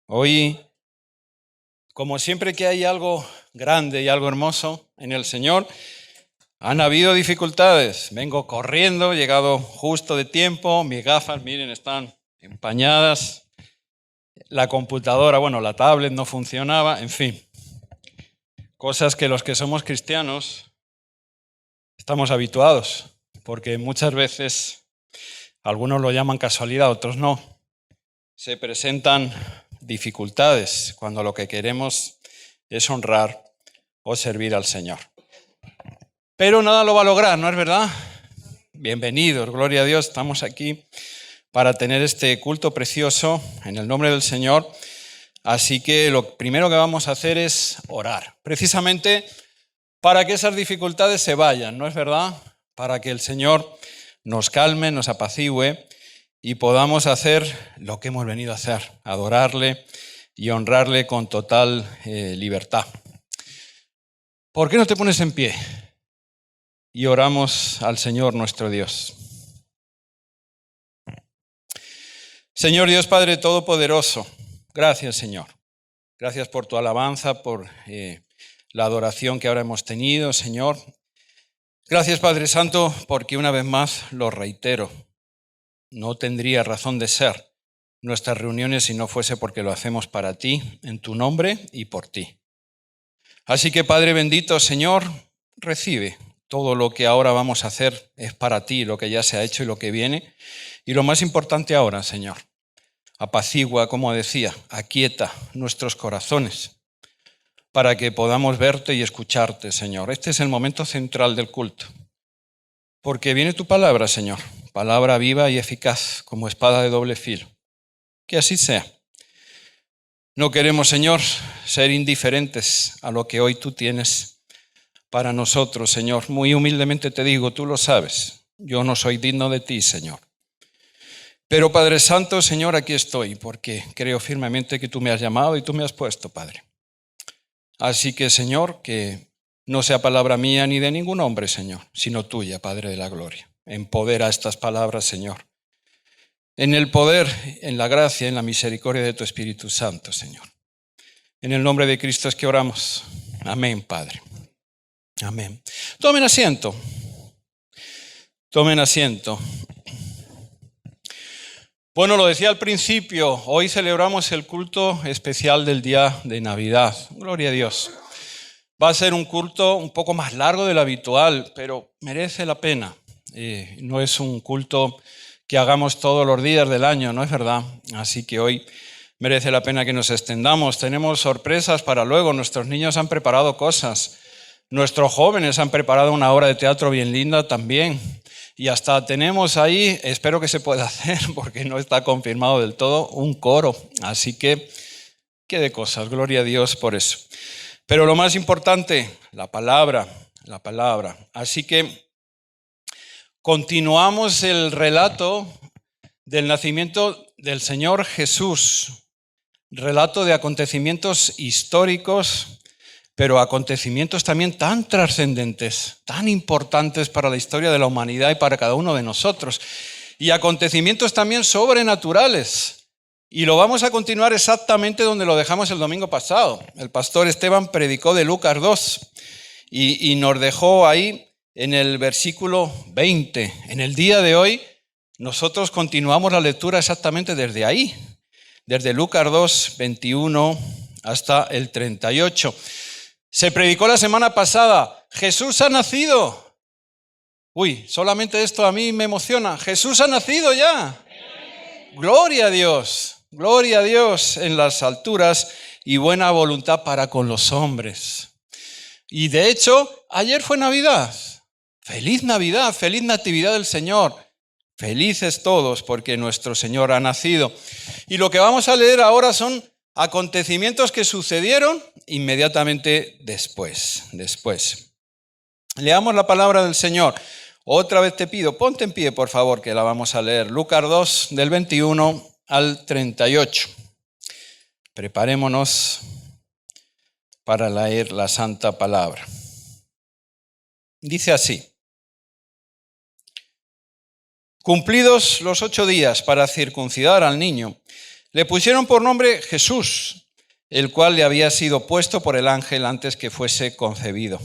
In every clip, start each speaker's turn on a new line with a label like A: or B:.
A: Hoy, como siempre que hay algo grande y algo hermoso en el Señor, han habido dificultades. Vengo corriendo, he llegado justo de tiempo, mis gafas, miren, están empañadas, la computadora, la tablet no funcionaba, en fin, cosas que los que somos cristianos estamos habituados, porque muchas veces, algunos lo llaman casualidad, otros no, se presentan dificultades cuando lo que queremos es honrar o servir al Señor. Pero nada lo va a lograr, ¿no es verdad? Bienvenidos, gloria a Dios, estamos aquí para tener este culto precioso en el nombre del Señor. Así que lo primero que vamos a hacer es orar, precisamente para que esas dificultades se vayan, ¿no es verdad? Para que el Señor nos calme, nos apacigüe y podamos hacer lo que hemos venido a hacer, adorarle y honrarle con total libertad. ¿Por qué no te pones en pie y oramos al Señor nuestro Dios? Señor Dios Padre Todopoderoso, gracias Señor. Gracias por tu alabanza, por la adoración que ahora hemos tenido, Señor. Gracias Padre Santo, porque una vez más lo reitero, no tendría razón de ser nuestras reuniones si no fuese porque lo hacemos para ti, en tu nombre y por ti. Así que Padre bendito, Señor, recibe todo lo que ahora vamos a hacer, es para ti, lo que ya se ha hecho y lo que viene. Y lo más importante ahora, Señor, apacigua, como decía, aquieta nuestros corazones para que podamos verte y escucharte, Señor. Este es el momento central del culto, porque viene tu palabra, Señor, palabra viva y eficaz, como espada de doble filo. Que así sea. No queremos, Señor, ser indiferentes a lo que hoy tú tienes para nosotros, Señor. Muy humildemente te digo, tú lo sabes, yo no soy digno de ti, Señor. Pero Padre Santo, Señor, aquí estoy, porque creo firmemente que tú me has llamado y tú me has puesto, Padre. Así que, Señor, que no sea palabra mía ni de ningún hombre, Señor, sino tuya, Padre de la gloria. Empodera estas palabras, Señor. En el poder, en la gracia, en la misericordia de tu Espíritu Santo, Señor. En el nombre de Cristo es que oramos. Amén, Padre. Amén. Tomen asiento. Tomen asiento. Bueno, lo decía al principio, hoy celebramos el culto especial del día de Navidad. Gloria a Dios. Va a ser un culto un poco más largo de lo habitual, pero merece la pena. No es un culto que hagamos todos los días del año, ¿no es verdad? Así que hoy merece la pena que nos extendamos. Tenemos sorpresas para luego. Nuestros niños han preparado cosas. Nuestros jóvenes han preparado una obra de teatro bien linda también. Y hasta tenemos ahí, espero que se pueda hacer porque no está confirmado del todo, un coro. Así que, qué de cosas, gloria a Dios por eso. Pero lo más importante, la palabra. Así que continuamos el relato del nacimiento del Señor Jesús, relato de acontecimientos históricos, pero acontecimientos también tan trascendentes, tan importantes para la historia de la humanidad y para cada uno de nosotros, y acontecimientos también sobrenaturales. Y lo vamos a continuar exactamente donde lo dejamos el domingo pasado. El pastor Esteban predicó de Lucas 2 y nos dejó ahí en el versículo 20. En el día de hoy nosotros continuamos la lectura exactamente desde ahí, desde Lucas 2, 21 hasta el 38. Se predicó la semana pasada, Jesús ha nacido. Solamente esto a mí me emociona. Jesús ha nacido ya. Gloria a Dios en las alturas y buena voluntad para con los hombres. Y de hecho, ayer fue Navidad. Feliz Navidad, feliz Natividad del Señor. Felices todos porque nuestro Señor ha nacido. Y lo que vamos a leer ahora son acontecimientos que sucedieron inmediatamente después. Leamos la palabra del Señor. Otra vez te pido, ponte en pie, por favor, que la vamos a leer. Lucas 2, del 21 al 38. Preparémonos para leer la santa palabra. Dice así. Cumplidos los 8 días para circuncidar al niño, Le pusieron por nombre Jesús, el cual le había sido puesto por el ángel antes que fuese concebido.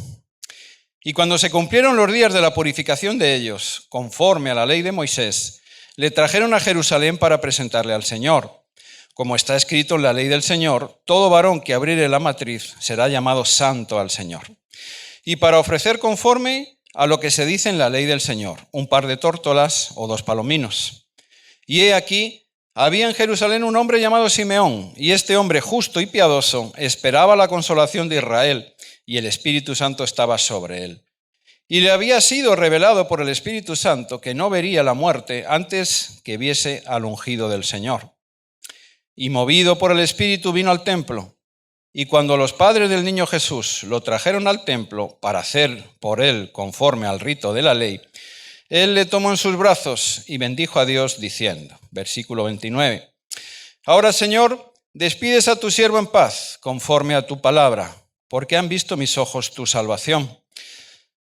A: Y cuando se cumplieron los días de la purificación de ellos, conforme a la ley de Moisés, le trajeron a Jerusalén para presentarle al Señor. Como está escrito en la ley del Señor, todo varón que abriere la matriz será llamado santo al Señor. Y para ofrecer conforme a lo que se dice en la ley del Señor, un par de tórtolas o 2 palominos. Y he aquí, había en Jerusalén un hombre llamado Simeón, y este hombre justo y piadoso esperaba la consolación de Israel, y el Espíritu Santo estaba sobre él. Y le había sido revelado por el Espíritu Santo que no vería la muerte antes que viese al ungido del Señor. Y movido por el Espíritu vino al templo, y cuando los padres del niño Jesús lo trajeron al templo para hacer por él conforme al rito de la ley, él le tomó en sus brazos y bendijo a Dios diciendo, versículo 29, Ahora, Señor, despides a tu siervo en paz, conforme a tu palabra, porque han visto mis ojos tu salvación,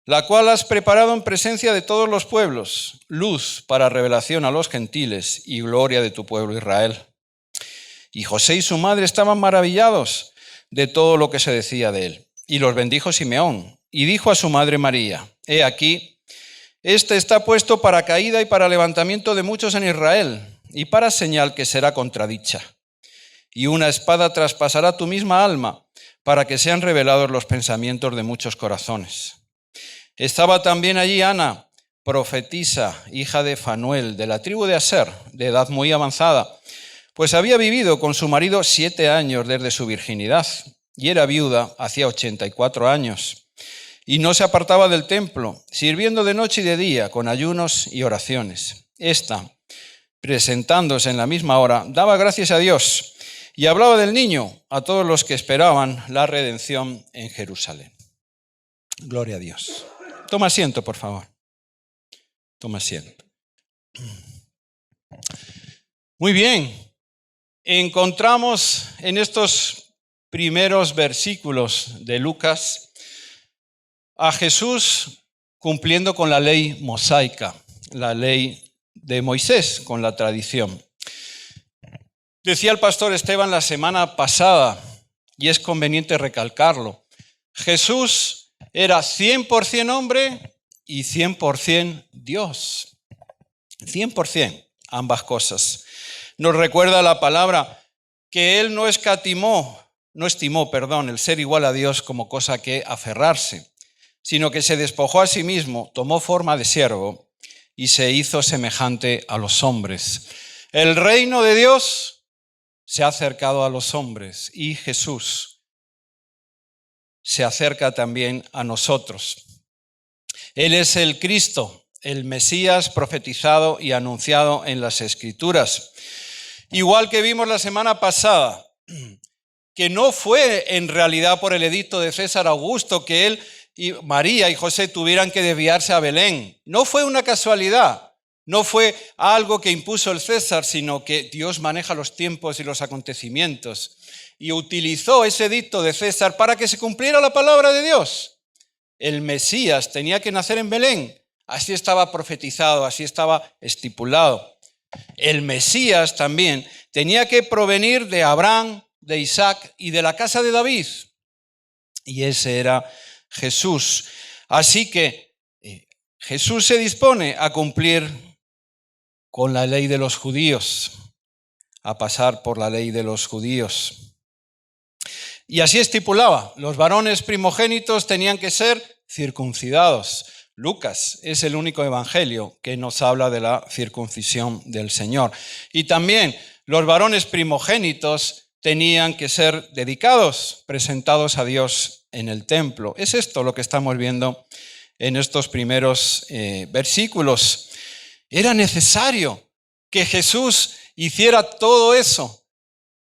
A: la cual has preparado en presencia de todos los pueblos, luz para revelación a los gentiles y gloria de tu pueblo Israel. Y José y su madre estaban maravillados de todo lo que se decía de él. Y los bendijo Simeón, y dijo a su madre María, He aquí, este está puesto para caída y para levantamiento de muchos en Israel, y para señal que será contradicha. Y una espada traspasará tu misma alma, para que sean revelados los pensamientos de muchos corazones. Estaba también allí Ana, profetisa, hija de Fanuel, de la tribu de Aser, de edad muy avanzada, pues había vivido con su marido 7 años desde su virginidad, y era viuda hacía 84 años, y no se apartaba del templo, sirviendo de noche y de día, con ayunos y oraciones. Esta, presentándose en la misma hora, daba gracias a Dios, y hablaba del niño a todos los que esperaban la redención en Jerusalén. Gloria a Dios. Toma asiento, por favor. Toma asiento. Muy bien. Encontramos en estos primeros versículos de Lucas a Jesús cumpliendo con la ley mosaica, la ley de Moisés, con la tradición. Decía el pastor Esteban la semana pasada, y es conveniente recalcarlo, Jesús era 100% hombre y 100% Dios. 100%, ambas cosas. Nos recuerda la palabra que él no estimó el ser igual a Dios como cosa que aferrarse, sino que se despojó a sí mismo, tomó forma de siervo y se hizo semejante a los hombres. El reino de Dios se ha acercado a los hombres y Jesús se acerca también a nosotros. Él es el Cristo, el Mesías profetizado y anunciado en las Escrituras. Igual que vimos la semana pasada, que no fue en realidad por el edicto de César Augusto que él y María y José tuvieran que desviarse a Belén. No fue una casualidad. No fue algo que impuso el César, sino que Dios maneja los tiempos y los acontecimientos y utilizó ese edicto de César para que se cumpliera la palabra de Dios. El Mesías tenía que nacer en Belén, así estaba profetizado, así estaba estipulado. El Mesías también tenía que provenir de Abraham, de Isaac y de la casa de David, y ese era Jesús. Así que Jesús se dispone a cumplir con la ley de los judíos, a pasar por la ley de los judíos. Y así estipulaba, los varones primogénitos tenían que ser circuncidados. Lucas es el único evangelio que nos habla de la circuncisión del Señor. Y también los varones primogénitos tenían que ser dedicados, presentados a Dios en el templo. Es esto lo que estamos viendo en estos primeros versículos. Era necesario que Jesús hiciera todo eso.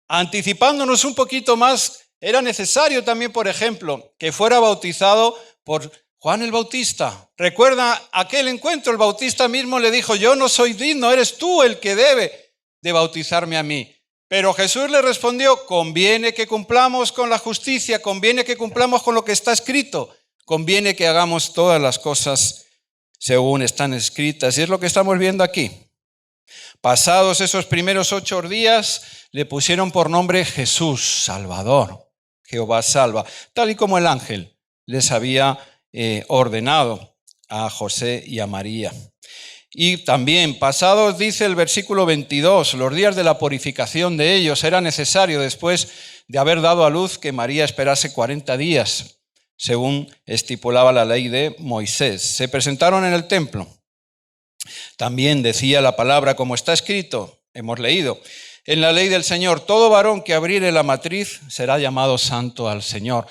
A: Anticipándonos un poquito más, era necesario también, por ejemplo, que fuera bautizado por Juan el Bautista. Recuerda aquel encuentro, el Bautista mismo le dijo, yo no soy digno, eres tú el que debe de bautizarme a mí. Pero Jesús le respondió, conviene que cumplamos con la justicia, conviene que cumplamos con lo que está escrito, conviene que hagamos todas las cosas según están escritas. Y es lo que estamos viendo aquí. Pasados esos primeros 8 días, le pusieron por nombre Jesús, Salvador, Jehová salva, tal y como el ángel les había ordenado a José y a María. Y también, pasados, dice el versículo 22, los días de la purificación de ellos, era necesario después de haber dado a luz que María esperase 40 días, según estipulaba la ley de Moisés. Se presentaron en el templo. También decía la palabra, como está escrito, hemos leído, en la ley del Señor, todo varón que abriere la matriz será llamado santo al Señor.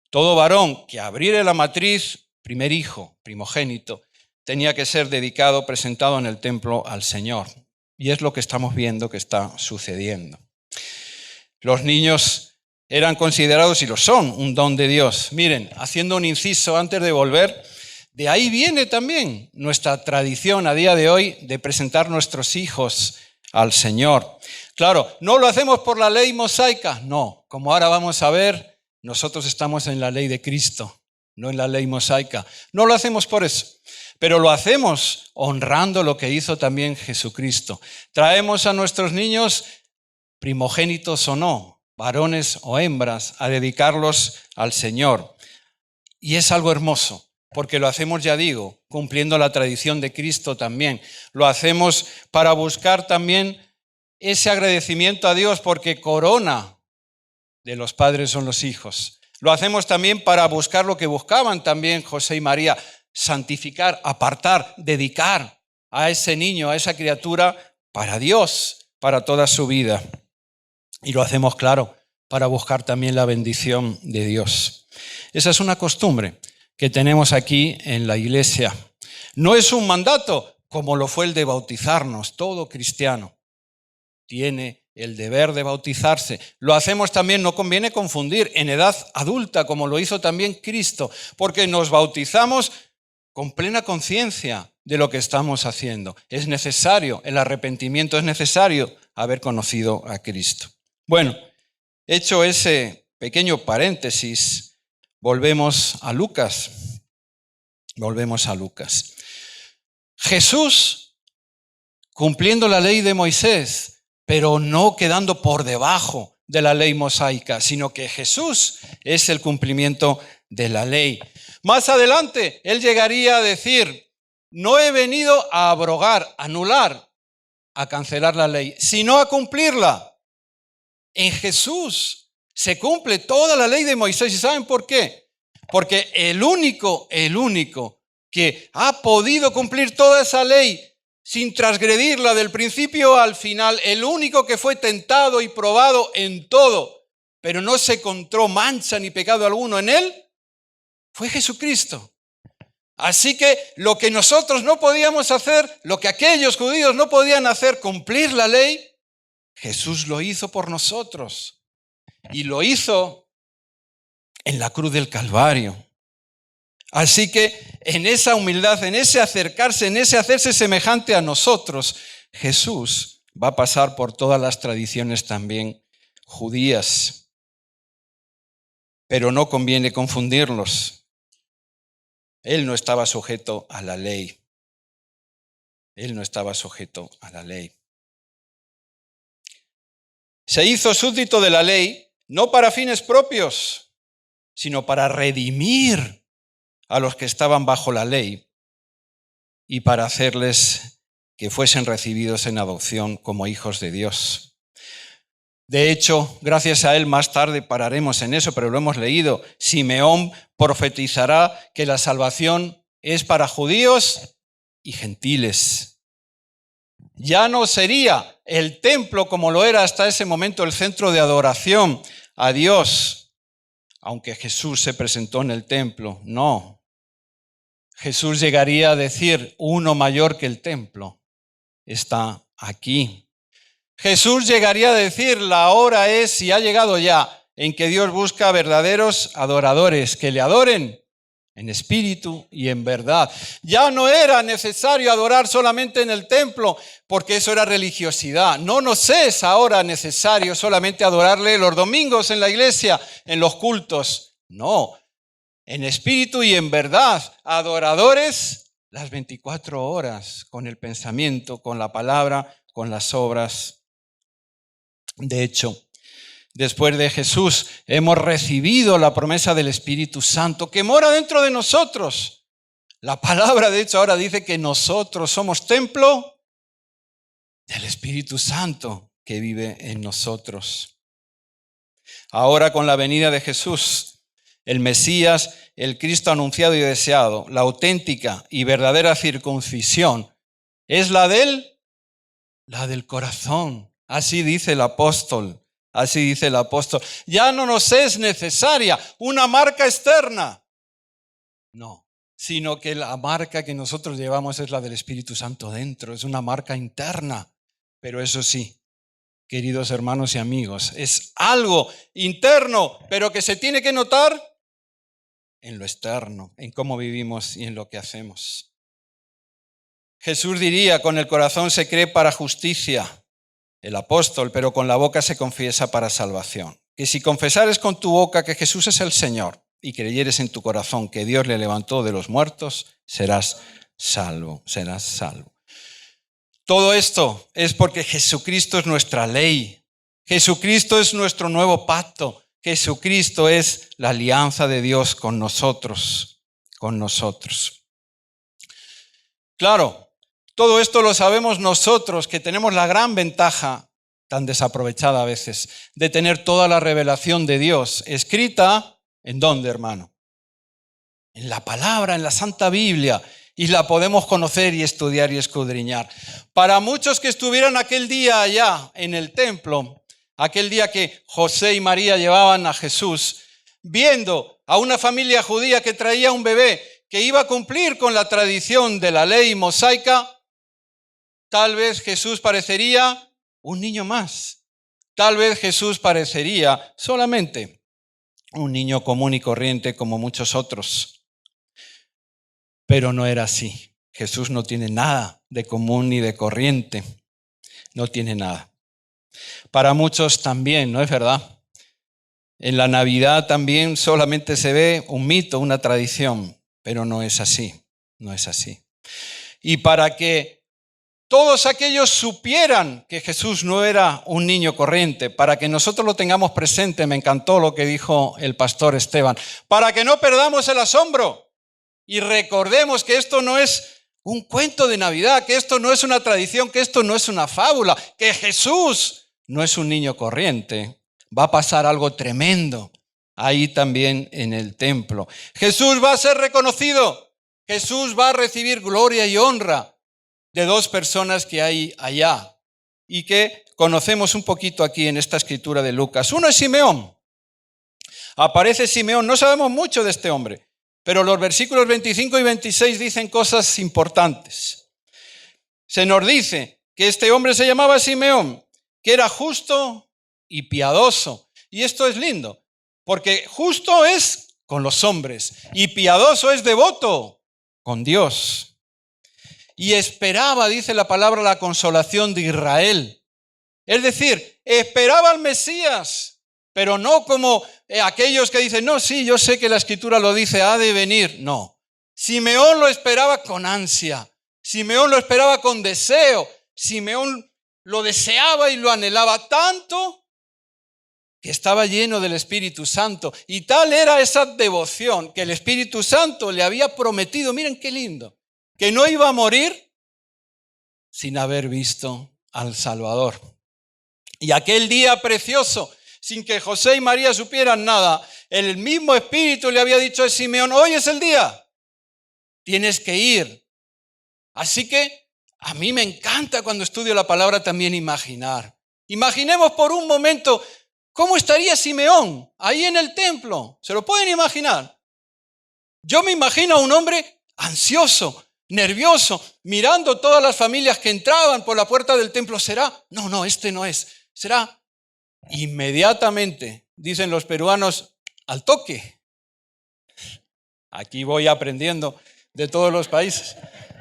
A: Todo varón que abriere la matriz, primer hijo, primogénito, tenía que ser dedicado, presentado en el templo al Señor. Y es lo que estamos viendo que está sucediendo. Los niños eran considerados, y lo son, un don de Dios. Miren, haciendo un inciso antes de volver, de ahí viene también nuestra tradición a día de hoy de presentar nuestros hijos al Señor. Claro, no lo hacemos por la ley mosaica, no. Como ahora vamos a ver, nosotros estamos en la ley de Cristo, no en la ley mosaica. No lo hacemos por eso, pero lo hacemos honrando lo que hizo también Jesucristo. Traemos a nuestros niños, primogénitos o no, varones o hembras, a dedicarlos al Señor. Y es algo hermoso. Porque lo hacemos, ya digo, cumpliendo la tradición de Cristo también. Lo hacemos para buscar también ese agradecimiento a Dios, porque corona de los padres son los hijos. Lo hacemos también para buscar lo que buscaban también José y María, santificar, apartar, dedicar a ese niño, a esa criatura, para Dios, para toda su vida. Y lo hacemos, claro, para buscar también la bendición de Dios. Esa es una costumbre que tenemos aquí en la iglesia. No es un mandato como lo fue el de bautizarnos. Todo cristiano tiene el deber de bautizarse. Lo hacemos también, no conviene confundir, en edad adulta, como lo hizo también Cristo, porque nos bautizamos con plena conciencia de lo que estamos haciendo. Es necesario, el arrepentimiento es necesario haber conocido a Cristo. Bueno, hecho ese pequeño paréntesis, volvemos a Lucas. Jesús, cumpliendo la ley de Moisés, pero no quedando por debajo de la ley mosaica, sino que Jesús es el cumplimiento de la ley. Más adelante, él llegaría a decir, no he venido a abrogar, anular, a cancelar la ley, sino a cumplirla. En Jesús se cumple toda la ley de Moisés. ¿Y saben por qué? Porque el único que ha podido cumplir toda esa ley sin transgredirla del principio al final, el único que fue tentado y probado en todo, pero no se encontró mancha ni pecado alguno en él, fue Jesucristo. Así que lo que nosotros no podíamos hacer, lo que aquellos judíos no podían hacer, cumplir la ley, Jesús lo hizo por nosotros. Y lo hizo en la cruz del Calvario. Así que en esa humildad, en ese acercarse, en ese hacerse semejante a nosotros, Jesús va a pasar por todas las tradiciones también judías. Pero no conviene confundirlos. Él no estaba sujeto a la ley. Él no estaba sujeto a la ley. Se hizo súbdito de la ley, no para fines propios, sino para redimir a los que estaban bajo la ley y para hacerles que fuesen recibidos en adopción como hijos de Dios. De hecho, gracias a él, más tarde pararemos en eso, pero lo hemos leído, Simeón profetizará que la salvación es para judíos y gentiles. Ya no sería el templo como lo era hasta ese momento el centro de adoración a Dios, aunque Jesús se presentó en el templo, no. Jesús llegaría a decir, uno mayor que el templo está aquí. Jesús llegaría a decir, la hora es y ha llegado ya en que Dios busca verdaderos adoradores que le adoren en espíritu y en verdad. Ya no era necesario adorar solamente en el templo, porque eso era religiosidad. No nos es ahora necesario solamente adorarle los domingos en la iglesia, en los cultos. No, en espíritu y en verdad, adoradores las 24 horas, con el pensamiento, con la palabra, con las obras. De hecho, después de Jesús hemos recibido la promesa del Espíritu Santo que mora dentro de nosotros. La palabra, de hecho, ahora dice que nosotros somos templo del Espíritu Santo que vive en nosotros. Ahora, con la venida de Jesús, el Mesías, el Cristo anunciado y deseado, la auténtica y verdadera circuncisión es la del corazón. Así dice el apóstol. Así dice el apóstol. Ya no nos es necesaria una marca externa. No, sino que la marca que nosotros llevamos es la del Espíritu Santo dentro. Es una marca interna. Pero eso sí, queridos hermanos y amigos, es algo interno, pero que se tiene que notar en lo externo, en cómo vivimos y en lo que hacemos. Jesús diría, con el corazón se cree para justicia, el apóstol, pero con la boca se confiesa para salvación. Que si confesares con tu boca que Jesús es el Señor y creyeres en tu corazón que Dios le levantó de los muertos, serás salvo, serás salvo. Todo esto es porque Jesucristo es nuestra ley. Jesucristo es nuestro nuevo pacto. Jesucristo es la alianza de Dios con nosotros, Claro, todo esto lo sabemos nosotros, que tenemos la gran ventaja, tan desaprovechada a veces, de tener toda la revelación de Dios escrita, ¿en dónde, hermano? En la palabra, en la Santa Biblia. Y la podemos conocer y estudiar y escudriñar. Para muchos que estuvieran aquel día allá en el templo, aquel día que José y María llevaban a Jesús, viendo a una familia judía que traía un bebé que iba a cumplir con la tradición de la ley mosaica, tal vez Jesús parecería un niño más. Tal vez Jesús parecería solamente un niño común y corriente como muchos otros. Pero no era así. Jesús no tiene nada de común ni de corriente. No tiene nada. Para muchos también, ¿no es verdad? En la Navidad también solamente se ve un mito, una tradición, pero no es así. No es así. Y para que todos aquellos supieran que Jesús no era un niño corriente, para que nosotros lo tengamos presente, me encantó lo que dijo el pastor Esteban, para que no perdamos el asombro. Y recordemos que esto no es un cuento de Navidad, que esto no es una tradición, que esto no es una fábula, que Jesús no es un niño corriente. Va a pasar algo tremendo ahí también en el templo. Jesús va a ser reconocido. Jesús va a recibir gloria y honra de dos personas que hay allá y que conocemos un poquito aquí en esta escritura de Lucas. Uno es Simeón. Aparece Simeón. No sabemos mucho de este hombre. Pero los versículos 25 y 26 dicen cosas importantes. Se nos dice que este hombre se llamaba Simeón, que era justo y piadoso. Y esto es lindo, porque justo es con los hombres y piadoso es devoto con Dios. Y esperaba, dice la palabra, la consolación de Israel. Es decir, esperaba al Mesías. Pero no como aquellos que dicen, no, sí, yo sé que la Escritura lo dice, ha de venir. No. Simeón lo esperaba con ansia. Simeón lo esperaba con deseo. Simeón lo deseaba y lo anhelaba tanto que estaba lleno del Espíritu Santo. Y tal era esa devoción que el Espíritu Santo le había prometido, miren qué lindo, que no iba a morir sin haber visto al Salvador. Y aquel día precioso, sin que José y María supieran nada, el mismo Espíritu le había dicho a Simeón, hoy es el día, tienes que ir. Así que a mí me encanta cuando estudio la palabra también imaginar. Imaginemos por un momento cómo estaría Simeón ahí en el templo. ¿Se lo pueden imaginar? Yo me imagino a un hombre ansioso, nervioso, mirando todas las familias que entraban por la puerta del templo. ¿Será? No, este no es. ¿Será? Inmediatamente, dicen los peruanos, al toque. Aquí voy aprendiendo de todos los países.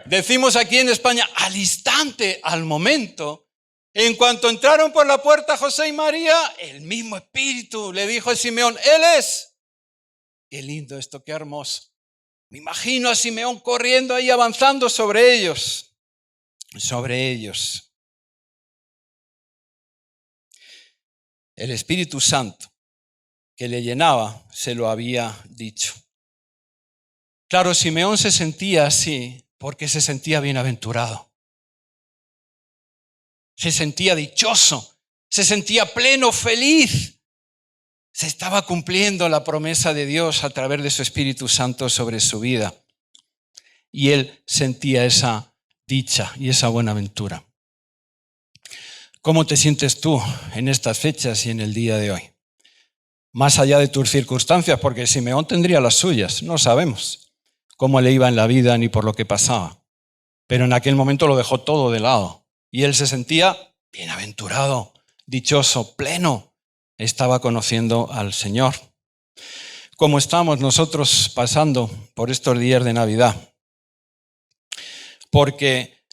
A: Decimos aquí en España, al instante, al momento. En cuanto entraron por la puerta José y María, el mismo Espíritu le dijo a Simeón, Él es. Qué lindo esto, qué hermoso. Me imagino a Simeón corriendo ahí, avanzando sobre ellos. el Espíritu Santo que le llenaba se lo había dicho. Claro, Simeón se sentía así porque se sentía bienaventurado. Se sentía dichoso, se sentía pleno, feliz. Se estaba cumpliendo la promesa de Dios a través de su Espíritu Santo sobre su vida. Y él sentía esa dicha y esa buenaventura. ¿Cómo te sientes tú en estas fechas y en el día de hoy? Más allá de tus circunstancias, porque Simeón tendría las suyas, no sabemos cómo le iba en la vida ni por lo que pasaba. Pero en aquel momento lo dejó todo de lado y él se sentía bienaventurado, dichoso, pleno. Estaba conociendo al Señor. ¿Cómo estamos nosotros pasando por estos días de Navidad? Porque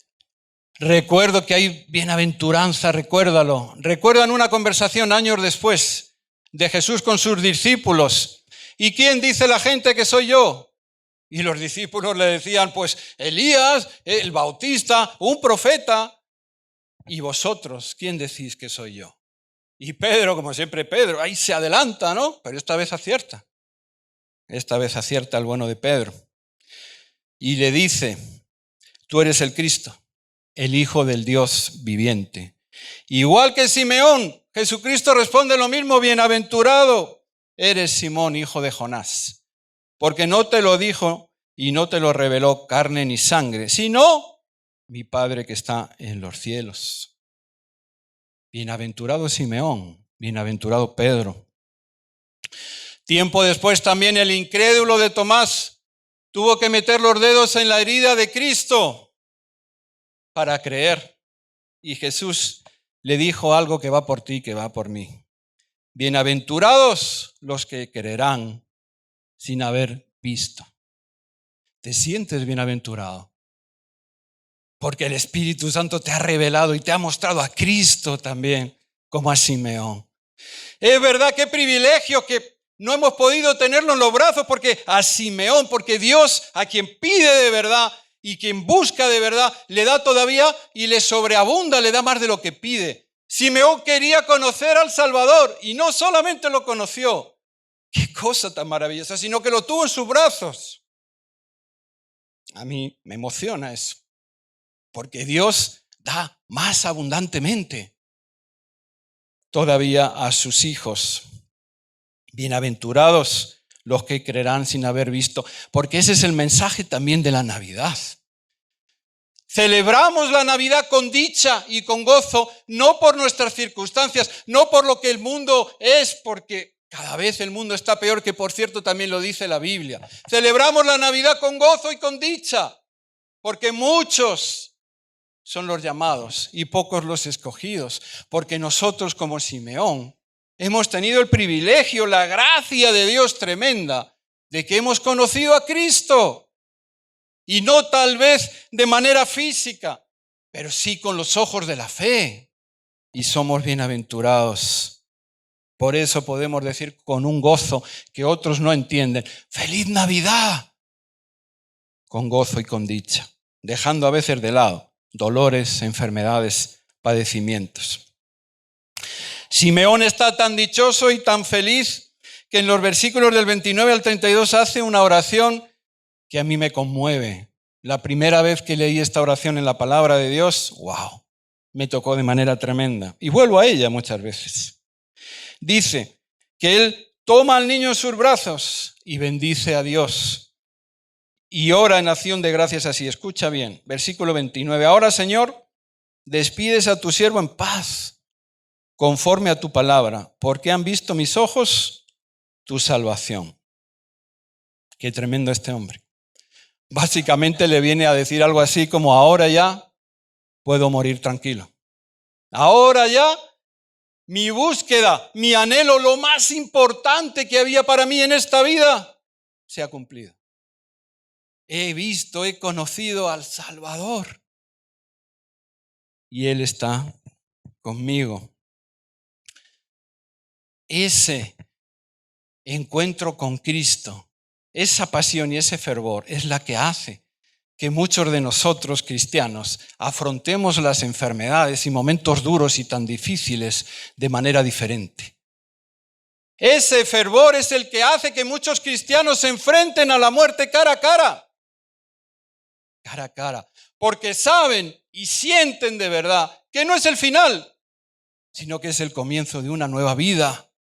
A: recuerdo que hay bienaventuranza, recuérdalo. Recuerdan una conversación años después de Jesús con sus discípulos. ¿Y quién dice la gente que soy yo? Y los discípulos le decían, pues Elías, el Bautista, un profeta. ¿Y vosotros quién decís que soy yo? Y Pedro, como siempre Pedro, ahí se adelanta, ¿no? Pero esta vez acierta. Esta vez acierta el bueno de Pedro. Y le dice, tú eres el Cristo, el Hijo del Dios viviente. Igual que Simeón, Jesucristo responde lo mismo, bienaventurado eres Simón, hijo de Jonás, porque no te lo dijo y no te lo reveló carne ni sangre, sino mi Padre que está en los cielos. Bienaventurado Simeón, bienaventurado Pedro. Tiempo después también el incrédulo de Tomás tuvo que meter los dedos en la herida de Cristo para creer. Y Jesús le dijo algo que va por ti, que va por mí. Bienaventurados los que creerán sin haber visto. ¿Te sientes bienaventurado? Porque el Espíritu Santo te ha revelado y te ha mostrado a Cristo también, como a Simeón. Es verdad, qué privilegio que no hemos podido tenerlo en los brazos, porque a Simeón, porque Dios, a quien pide de verdad y quien busca de verdad, le da todavía y le sobreabunda, le da más de lo que pide. Simeón quería conocer al Salvador y no solamente lo conoció, qué cosa tan maravillosa, sino que lo tuvo en sus brazos. A mí me emociona eso. Porque Dios da más abundantemente todavía a sus hijos. Bienaventurados los que creerán sin haber visto, porque ese es el mensaje también de la Navidad. Celebramos la Navidad con dicha y con gozo, no por nuestras circunstancias, no por lo que el mundo es, porque cada vez el mundo está peor, que por cierto también lo dice la Biblia. Celebramos la Navidad con gozo y con dicha, porque muchos son los llamados y pocos los escogidos, porque nosotros como Simeón hemos tenido el privilegio, la gracia de Dios tremenda de que hemos conocido a Cristo y no tal vez de manera física, pero sí con los ojos de la fe y somos bienaventurados. Por eso podemos decir con un gozo que otros no entienden, ¡Feliz Navidad! Con gozo y con dicha, dejando a veces de lado dolores, enfermedades, padecimientos. Simeón está tan dichoso y tan feliz que en los versículos del 29 al 32 hace una oración que a mí me conmueve. La primera vez que leí esta oración en la palabra de Dios, ¡wow!, me tocó de manera tremenda. Y vuelvo a ella muchas veces. Dice que él toma al niño en sus brazos y bendice a Dios. Y ora en acción de gracias así. Escucha bien, versículo 29. Ahora, Señor, despides a tu siervo en paz, conforme a tu palabra, porque han visto mis ojos tu salvación. Qué tremendo este hombre. Básicamente le viene a decir algo así como, ahora ya puedo morir tranquilo. Ahora ya mi búsqueda, mi anhelo, lo más importante que había para mí en esta vida, se ha cumplido. He visto, he conocido al Salvador. Y Él está conmigo. Ese encuentro con Cristo, esa pasión y ese fervor es la que hace que muchos de nosotros cristianos afrontemos las enfermedades y momentos duros y tan difíciles de manera diferente. Ese fervor es el que hace que muchos cristianos se enfrenten a la muerte cara a cara. Cara a cara. Porque saben y sienten de verdad que no es el final, sino que es el comienzo de una nueva vida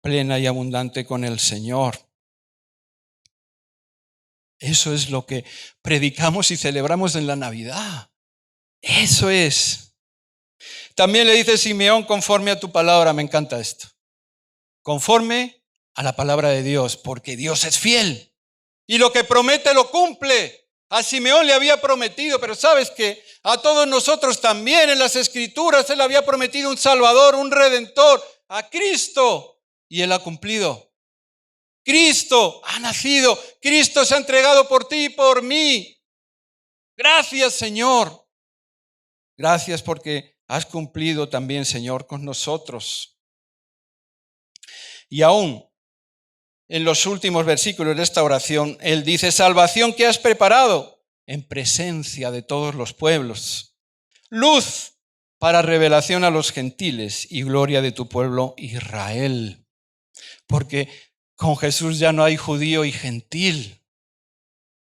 A: plena y abundante con el Señor. Eso es lo que predicamos y celebramos en la Navidad. Eso es. También le dice Simeón, conforme a tu palabra, me encanta esto. Conforme a la palabra de Dios, porque Dios es fiel. Y lo que promete lo cumple. A Simeón le había prometido, pero sabes que a todos nosotros también en las Escrituras Él había prometido un Salvador, un Redentor, a Cristo. Y Él ha cumplido. Cristo ha nacido. Cristo se ha entregado por ti y por mí. Gracias, Señor. Gracias porque has cumplido también, Señor, con nosotros. Y aún en los últimos versículos de esta oración, Él dice, salvación que has preparado en presencia de todos los pueblos, luz para revelación a los gentiles y gloria de tu pueblo Israel. Porque con Jesús ya no hay judío y gentil.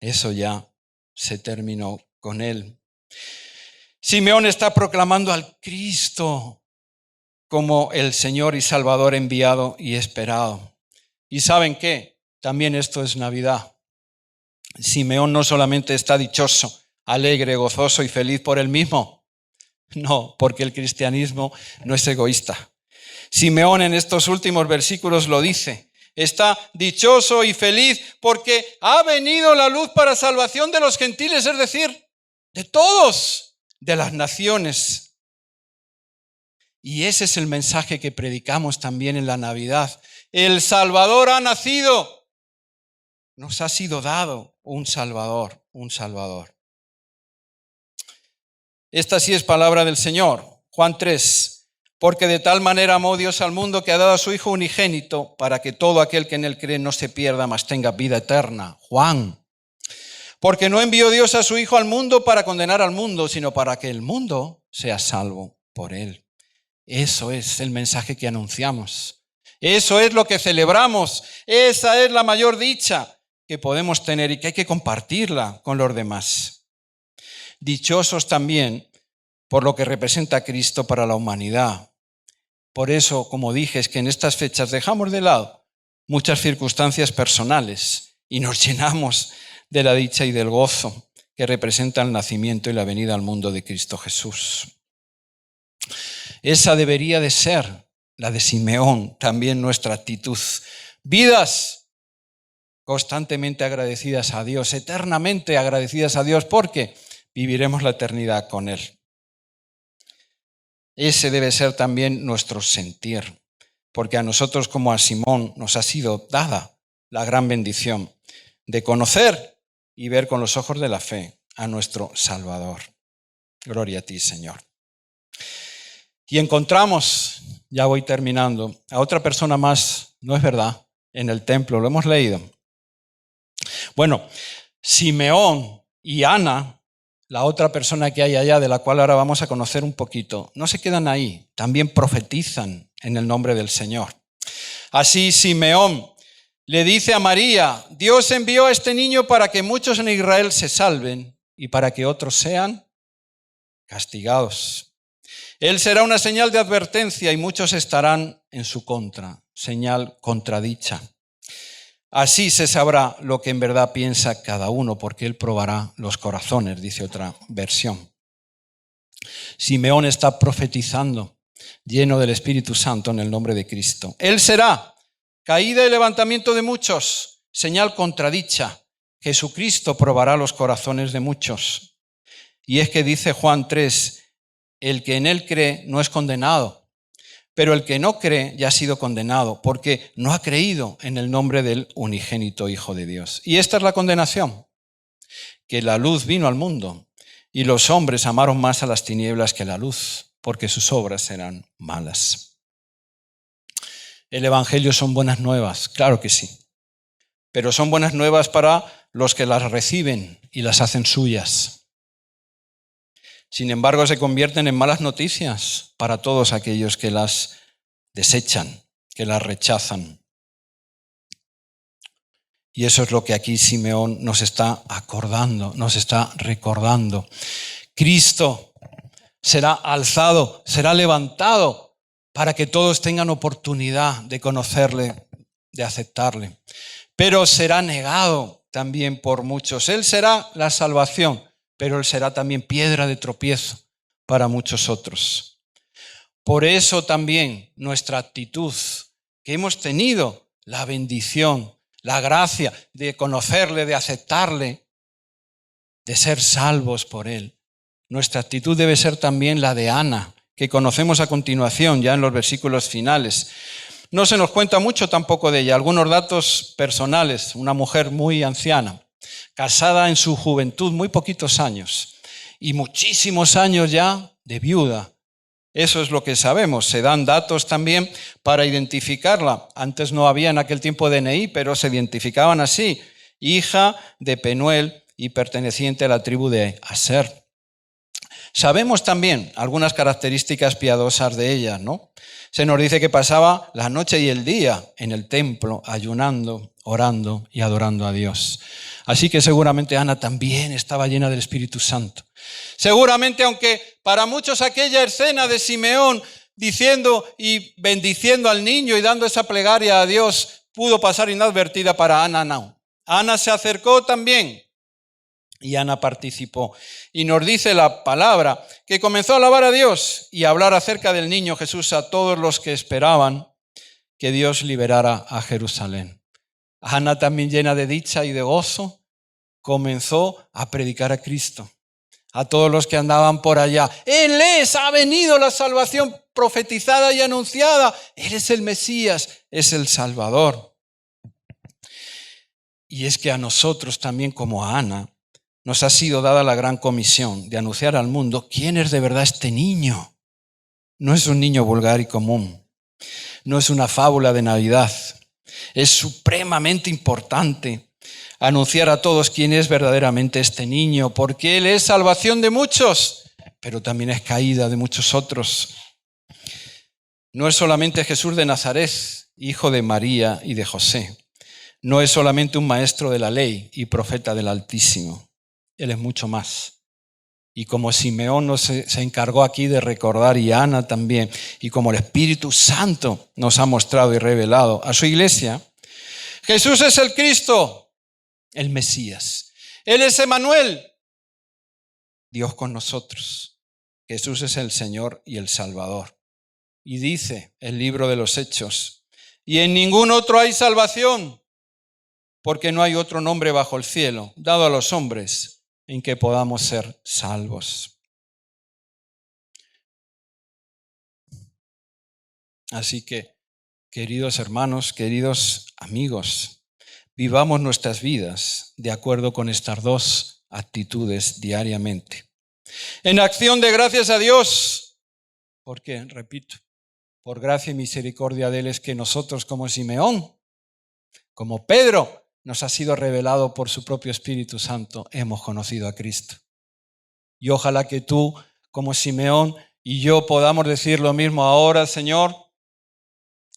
A: Eso ya se terminó con Él. Simeón está proclamando al Cristo como el Señor y Salvador enviado y esperado. ¿Y saben qué? También esto es Navidad. Simeón no solamente está dichoso, alegre, gozoso y feliz por él mismo. No, porque el cristianismo no es egoísta. Simeón en estos últimos versículos lo dice. Está dichoso y feliz porque ha venido la luz para salvación de los gentiles, es decir, de todos, de las naciones. Y ese es el mensaje que predicamos también en la Navidad. El Salvador ha nacido. Nos ha sido dado un Salvador, un Salvador. Esta sí es palabra del Señor. Juan 3. Porque de tal manera amó Dios al mundo que ha dado a su Hijo unigénito para que todo aquel que en él cree no se pierda, mas tenga vida eterna. Juan. Porque no envió Dios a su Hijo al mundo para condenar al mundo, sino para que el mundo sea salvo por él. Eso es el mensaje que anunciamos. Eso es lo que celebramos. Esa es la mayor dicha que podemos tener y que hay que compartirla con los demás. Dichosos también por lo que representa Cristo para la humanidad. Por eso, como dije, es que en estas fechas dejamos de lado muchas circunstancias personales y nos llenamos de la dicha y del gozo que representa el nacimiento y la venida al mundo de Cristo Jesús. Esa debería de ser la de Simeón, también nuestra actitud. Vidas constantemente agradecidas a Dios, eternamente agradecidas a Dios, porque viviremos la eternidad con Él. Ese debe ser también nuestro sentir, porque a nosotros como a Simón nos ha sido dada la gran bendición de conocer y ver con los ojos de la fe a nuestro Salvador. Gloria a ti, Señor. Y encontramos, ya voy terminando, a otra persona más, ¿no es verdad?, en el templo, lo hemos leído. Bueno, Simeón y Ana, la otra persona que hay allá, de la cual ahora vamos a conocer un poquito, no se quedan ahí, también profetizan en el nombre del Señor. Así Simeón le dice a María, Dios envió a este niño para que muchos en Israel se salven y para que otros sean castigados. Él será una señal de advertencia y muchos estarán en su contra, señal contradicha. Así se sabrá lo que en verdad piensa cada uno, porque Él probará los corazones, dice otra versión. Simeón está profetizando, lleno del Espíritu Santo en el nombre de Cristo. Él será caída y levantamiento de muchos, señal contradicha. Jesucristo probará los corazones de muchos. Y es que dice Juan 3, el que en Él cree no es condenado, pero el que no cree ya ha sido condenado, porque no ha creído en el nombre del unigénito Hijo de Dios. Y esta es la condenación, que la luz vino al mundo, y los hombres amaron más a las tinieblas que la luz, porque sus obras eran malas. El Evangelio son buenas nuevas, claro que sí, pero son buenas nuevas para los que las reciben y las hacen suyas. Sin embargo, se convierten en malas noticias para todos aquellos que las desechan que la rechazan. Y eso es lo que aquí Simeón nos está acordando, nos está recordando. Cristo será alzado, será levantado para que todos tengan oportunidad de conocerle, de aceptarle. Pero será negado también por muchos. Él será la salvación, pero él será también piedra de tropiezo para muchos otros. Por eso también nuestra actitud, que hemos tenido la bendición, la gracia de conocerle, de aceptarle, de ser salvos por él. Nuestra actitud debe ser también la de Ana, que conocemos a continuación ya en los versículos finales. No se nos cuenta mucho tampoco de ella, algunos datos personales. Una mujer muy anciana, casada en su juventud, muy poquitos años, y muchísimos años ya de viuda. Eso es lo que sabemos. Se dan datos también para identificarla. Antes no había en aquel tiempo DNI, pero se identificaban así. Hija de Penuel y perteneciente a la tribu de Aser. Sabemos también algunas características piadosas de ella, ¿no? Se nos dice que pasaba la noche y el día en el templo, ayunando, orando y adorando a Dios. Así que seguramente Ana también estaba llena del Espíritu Santo. Seguramente, aunque para muchos aquella escena de Simeón diciendo y bendiciendo al niño y dando esa plegaria a Dios pudo pasar inadvertida, para Ana no. Ana se acercó también y Ana participó. Y nos dice la palabra que comenzó a alabar a Dios y a hablar acerca del niño Jesús a todos los que esperaban que Dios liberara a Jerusalén. Ana, también llena de dicha y de gozo, comenzó a predicar a Cristo a todos los que andaban por allá. Él es, ha venido la salvación profetizada y anunciada. Él es el Mesías, es el Salvador. Y es que a nosotros también, como a Ana, nos ha sido dada la gran comisión de anunciar al mundo quién es de verdad este niño. No es un niño vulgar y común. No es una fábula de Navidad. Es supremamente importante anunciar a todos quién es verdaderamente este niño, porque él es salvación de muchos, pero también es caída de muchos otros. No es solamente Jesús de Nazaret, hijo de María y de José. No es solamente un maestro de la ley y profeta del Altísimo. Él es mucho más. Y como Simeón se encargó aquí de recordar, y Ana también, y como el Espíritu Santo nos ha mostrado y revelado a su iglesia, Jesús es el Cristo, el Mesías. Él es Emmanuel, Dios con nosotros. Jesús es el Señor y el Salvador. Y dice el libro de los Hechos, y en ningún otro hay salvación, porque no hay otro nombre bajo el cielo dado a los hombres en que podamos ser salvos. Así que, queridos hermanos, queridos amigos, vivamos nuestras vidas de acuerdo con estas dos actitudes diariamente. En acción de gracias a Dios, porque, repito, por gracia y misericordia de Él es que nosotros, como Simeón, como Pedro, nos ha sido revelado por su propio Espíritu Santo, hemos conocido a Cristo. Y ojalá que tú, como Simeón, y yo podamos decir lo mismo ahora, Señor,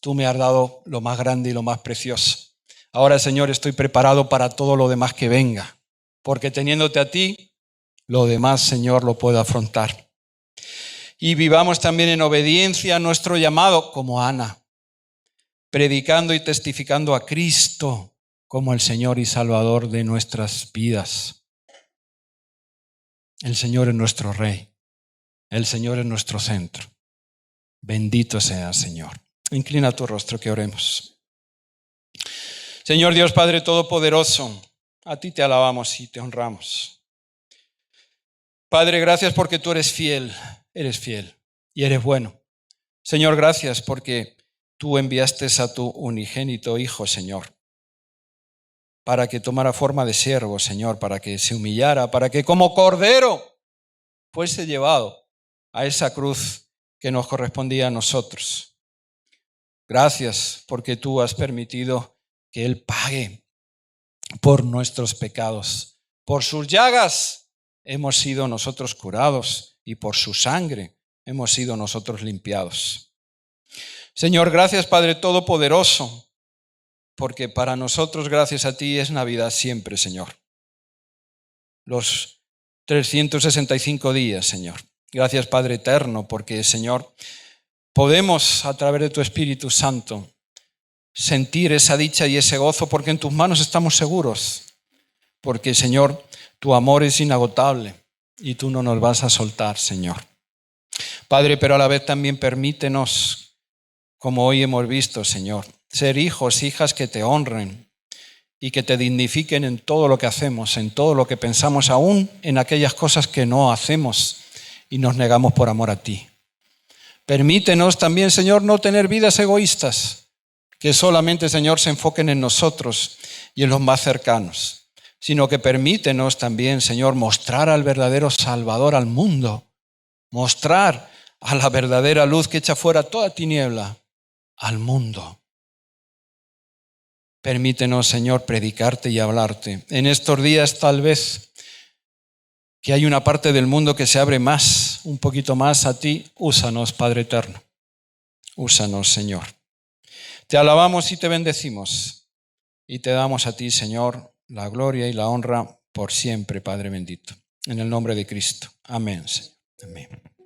A: tú me has dado lo más grande y lo más precioso. Ahora, Señor, estoy preparado para todo lo demás que venga, porque teniéndote a ti, lo demás, Señor, lo puedo afrontar. Y vivamos también en obediencia a nuestro llamado, como Ana, predicando y testificando a Cristo como el Señor y Salvador de nuestras vidas. El Señor es nuestro Rey, el Señor es nuestro centro. Bendito sea, Señor. Inclina tu rostro que oremos. Señor Dios Padre Todopoderoso, a ti te alabamos y te honramos. Padre, gracias porque tú eres fiel y eres bueno. Señor, gracias porque tú enviaste a tu unigénito Hijo, Señor, para que tomara forma de siervo, Señor, para que se humillara, para que como cordero fuese llevado a esa cruz que nos correspondía a nosotros. Gracias porque tú has permitido que Él pague por nuestros pecados. Por sus llagas hemos sido nosotros curados y por su sangre hemos sido nosotros limpiados. Señor, gracias Padre Todopoderoso, porque para nosotros, gracias a ti, es Navidad siempre, Señor. Los 365 días, Señor. Gracias Padre Eterno, porque, Señor, podemos a través de tu Espíritu Santo sentir esa dicha y ese gozo, porque en tus manos estamos seguros. Porque, Señor, tu amor es inagotable y tú no nos vas a soltar, Señor. Padre, pero a la vez también permítenos, como hoy hemos visto, Señor, ser hijos, hijas que te honren y que te dignifiquen en todo lo que hacemos, en todo lo que pensamos, aún en aquellas cosas que no hacemos y nos negamos por amor a ti. Permítenos también, Señor, no tener vidas egoístas, que solamente, Señor, se enfoquen en nosotros y en los más cercanos, sino que permítenos también, Señor, mostrar al verdadero Salvador al mundo, mostrar a la verdadera luz que echa fuera toda tiniebla al mundo. Permítenos, Señor, predicarte y hablarte. En estos días tal vez que hay una parte del mundo que se abre más, un poquito más a ti, úsanos, Padre Eterno. Úsanos, Señor. Te alabamos y te bendecimos y te damos a ti, Señor, la gloria y la honra por siempre, Padre bendito. En el nombre de Cristo. Amén, Señor. Amén.